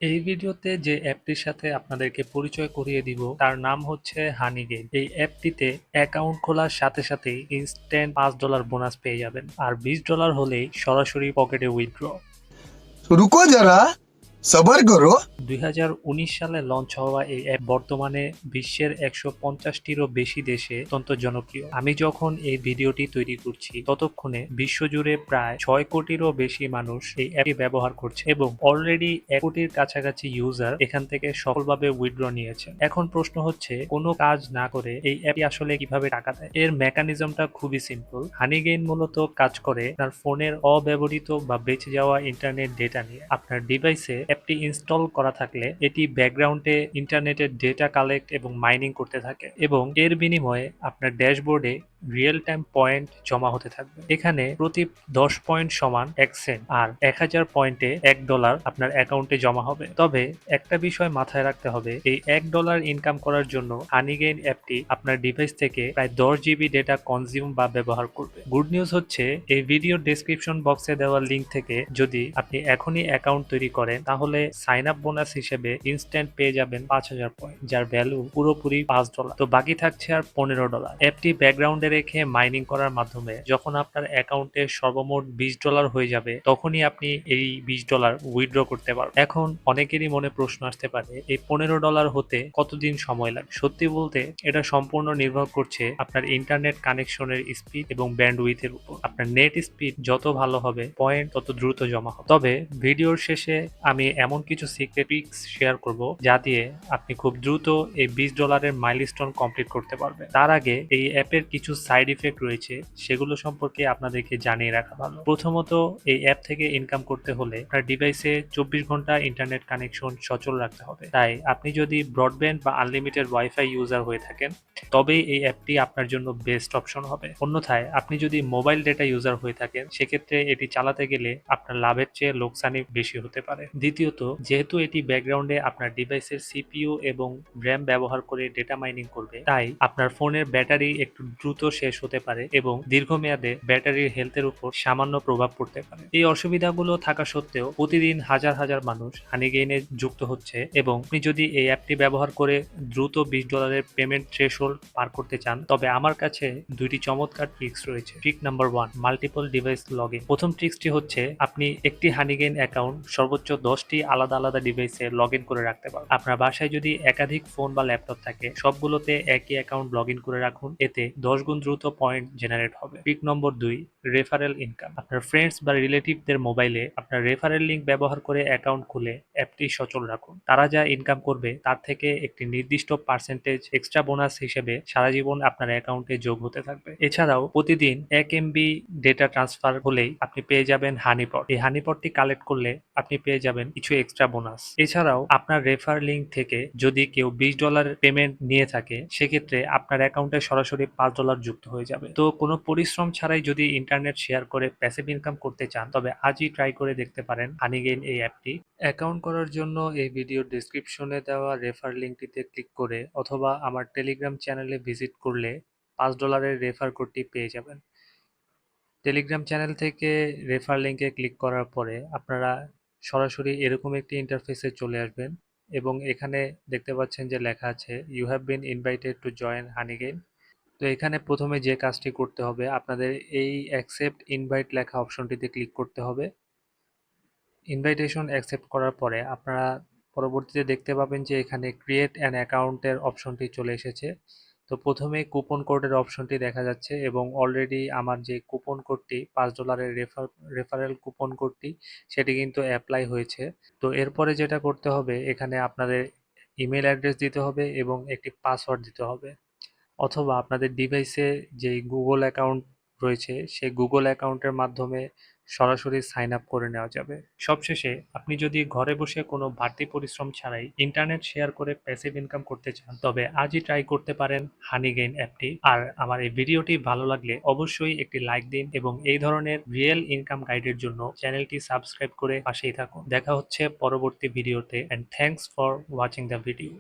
এই ভিডিওতে যে অ্যাপটির সাথে আপনাদেরকে পরিচয় করিয়ে দিব তার নাম হচ্ছে হানিগেইন। এই অ্যাপটিতে অ্যাকাউন্ট খোলার সাথে সাথেই ইনস্ট্যান্ট $5 বোনাস পেয়ে যাবেন, আর $20 হলেই সরাসরি পকেটে উইথড্র। रुको जरा सबर करो। 2019 সালে লঞ্চ হওয়া এই অ্যাপ বর্তমানে বিশ্বের 150টিরও বেশি দেশে অত্যন্ত জনপ্রিয়। আমি যখন এই ভিডিওটি তৈরি করছি ততক্ষণে বিশ্বজুড়ে প্রায় 6 কোটিরও বেশি মানুষ এই অ্যাপটি ব্যবহার করছে এবং অলরেডি 1 কোটির কাছাকাছি ইউজার এখান থেকে সফলভাবে উইথড্র নিয়েছে। এখন প্রশ্ন হচ্ছে, কোনো কাজ না করে এই অ্যাপটি আসলে কিভাবে টাকা দেয়? এর মেকানিজমটা খুবই সিম্পল। হানিগেইন মূলত কাজ করে আপনার ফোনের অব্যবহৃত বা বেঁচে যাওয়া ইন্টারনেট ডেটা নিয়ে। আপনার ডিভাইসে অ্যাপটি ইনস্টল করা থাকলে এটি ব্যাকগ্রাউন্ডে ইন্টারনেটের ডেটা কালেক্ট এবং মাইনিং করতে থাকে, এবং এর বিনিময়ে আপনার ড্যাশবোর্ডে রিয়েল টাইম পয়েন্ট জমা হতে থাকবে। এখানে প্রতি 10 পয়েন্ট সমান 1 সেন্ট, আর 1000 পয়েন্টে $1 আপনার অ্যাকাউন্টে জমা হবে। তবে একটা বিষয় মাথায় রাখতে হবে, এই $1 ইনকাম করার জন্য হানিগেইন অ্যাপটি আপনার ডিভাইস থেকে প্রায় 10 জিবি ডেটা কনজিউম বা ব্যবহার করবে। গুড নিউজ হচ্ছে, এই ভিডিওর ডেসক্রিপশন বক্সে দেওয়া লিঙ্ক থেকে যদি আপনি এখনই অ্যাকাউন্ট তৈরি করেন তাহলে সাইন আপ বোনাস হিসেবে ইনস্ট্যান্ট পেয়ে যাবেন 5000 পয়েন্ট, যার ভ্যালু পুরোপুরি $5। তো বাকি থাকছে আর $15। অ্যাপটি ব্যাকগ্রাউন্ডে রেখে মাইনিং করার মাধ্যমে যখন আপনার অ্যাকাউন্টে সর্বমোট $20 হয়ে যাবে তখনই আপনি এই $20 উইথড্র করতে পারবেন। এখন অনেকেরই মনে প্রশ্ন আসতে পারে, এই $15 হতে কতদিন সময় লাগে? সত্যি বলতে এটা সম্পূর্ণ নির্ভর করছে আপনার ইন্টারনেট কানেকশনের স্পিড এবং ব্যান্ডউইথের উপর। আপনার নেট স্পিড যত ভালো হবে পয়েন্ট তত দ্রুত জমা হবে। তবে ভিডিওর শেষে আমি এমন কিছু সিক্রেট ট্রিক্স শেয়ার করব যা দিয়ে আপনি খুব দ্রুত এই $20 মাইলস্টোন কমপ্লিট করতে পারবেন। তার আগে এই অ্যাপের কিছু সাইড ইফেক্ট রয়েছে, সেগুলো সম্পর্কে আপনাদেরকে জানিয়ে রাখা ভালো। প্রথমত, এই অ্যাপ থেকে ইনকাম করতে হলে আপনার ডিভাইসে 24 ঘন্টা ইন্টারনেট কানেকশন সচল রাখতে হবে। তাই আপনি যদি ব্রডব্যান্ড বা আনলিমিটেড ওয়াইফাই ইউজার হয়ে থাকেন তবেই এই অ্যাপটি আপনার জন্য বেস্ট অপশন হবে। অন্যথায় আপনি যদি মোবাইল ডেটা ইউজার হয়ে থাকেন সেক্ষেত্রে এটি চালাতে গেলে আপনার লাভের চেয়ে লোকসানই বেশি হতে পারে। দ্বিতীয়ত, যেহেতু এটি ব্যাকগ্রাউন্ডে আপনার ডিভাইসের সিপিইউ এবং র্যাম ব্যবহার করে ডেটা মাইনিং করবে, তাই আপনার ফোনের ব্যাটারি একটু দ্রুত শেষ হতে পারে এবং দীর্ঘমেয়াদে ব্যাটারির হেলথের উপর সামান্য প্রভাব পড়তে পারে। এই অসুবিধাগুলো থাকা সত্ত্বেও প্রতিদিন হাজার হাজার মানুষ হানিগেইনে যুক্ত হচ্ছে, এবং আপনি যদি এই অ্যাপটি ব্যবহার করে দ্রুত $20 পেমেন্ট থ্রেশহোল্ড পার করতে চান তবে আমার কাছে দুইটি চমৎকার ট্রিক্স রয়েছে। Trick number 1, multiple device login. প্রথম ট্রিক্সটি হচ্ছে, আপনি একটি হানিগেইন অ্যাকাউন্ট সর্বোচ্চ 10টি আলাদা আলাদা ডিভাইসে লগ ইন করে রাখতে পারবেন। আপনার বাসায় যদি একাধিক ফোন বা ল্যাপটপ থাকে সবগুলোতে একই অ্যাকাউন্ট লগ ইন করে রাখুন, এতে 10 গুণ দ্রুত পয়েন্ট জেনারেট হবে। ট্রিক নম্বর 2, রেফারেল ইনকাম। আপনার ফ্রেন্ডস বা রিলেটিভদের মোবাইলে আপনার রেফারেল লিঙ্ক ব্যবহার করে অ্যাকাউন্ট খুলে অ্যাপটি সচল রাখুন। তারা যা ইনকাম করবে তার থেকে একটি নির্দিষ্ট পার্সেন্টেজ এক্সট্রা বোনাস হিসেবে সারা জীবন আপনার অ্যাকাউন্টে যোগ হতে থাকবে। এছাড়াও প্রতিদিন 1 এমবি ডেটা ট্রান্সফার হলেই আপনি পেয়ে যাবেন হানিপট। এই হানিপটটি কালেক্ট করলে আপনি পেয়ে যাবেন কিছু এক্সট্রা বোনাস। এছাড়াও আপনার রেফার লিঙ্ক থেকে যদি কেউ $20 পেমেন্ট নিয়ে থাকে সেক্ষেত্রে আপনার অ্যাকাউন্টে সরাসরি $5 যুক্ত হয়ে যাবে। তো কোনো পরিশ্রম ছাড়াই যদি ইন্টারনেট শেয়ার করে প্যাসিভ ইনকাম করতে চান তবে আজই ট্রাই করে দেখতে পারেন হানিগেইন এই অ্যাপটি। অ্যাকাউন্ট করার জন্য এই ভিডিওর ডেসক্রিপশনে দেওয়া রেফার লিঙ্কটিতে ক্লিক করে অথবা আমার টেলিগ্রাম চ্যানেলে ভিজিট করলে $5 রেফার কোডটি পেয়ে যাবেন। টেলিগ্রাম চ্যানেল থেকে রেফার লিঙ্কে ক্লিক করার পরে আপনারা সরাসরি এরকম একটি ইন্টারফেসে চলে আসবেন, এবং এখানে দেখতে পাচ্ছেন যে লেখা আছে you have been invited to join Honeygain. তো এখানে প্রথমে যে কাজটি করতে হবে, আপনাদের এই অ্যাকসেপ্ট ইনভাইট লেখা অপশনটিতে ক্লিক করতে হবে। ইনভাইটেশন অ্যাকসেপ্ট করার পরে আপনারা পরবর্তীতে দেখতে পাবেন যে এখানে ক্রিয়েট অ্যান অ্যাকাউন্টের অপশনটি চলে এসেছে। তো প্রথমে কুপন কোডের অপশনটি দেখা যাচ্ছে, এবং অলরেডি আমার যে কুপন কোডটি $5 রেফারেল কুপন কোডটি সেটি কিন্তু অ্যাপ্লাই হয়েছে। তো এরপরে যেটা করতে হবে, এখানে আপনাদের ইমেল অ্যাড্রেস দিতে হবে এবং একটি পাসওয়ার্ড দিতে হবে, অথবা আপনাদের ডিভাইসে যেই গুগল অ্যাকাউন্ট রয়েছে সেই গুগল অ্যাকাউন্টের মাধ্যমে সরাসরি সাইন আপ করে নেওয়া যাবে। সবশেষে আপনি যদি ঘরে বসে কোনো বাড়তি পরিশ্রম ছাড়াই ইন্টারনেট শেয়ার করে প্যাসিভ ইনকাম করতে চান তবে আজই ট্রাই করতে পারেন হানিগেইন অ্যাপটি। আর আমার এই ভিডিওটি ভালো লাগলে অবশ্যই একটি লাইক দিন, এবং এই ধরনের রিয়েল ইনকাম গাইডের জন্য চ্যানেলটি সাবস্ক্রাইব করে পাশেই থাকুন। দেখা হচ্ছে পরবর্তী ভিডিওতে, and thanks for watching the video.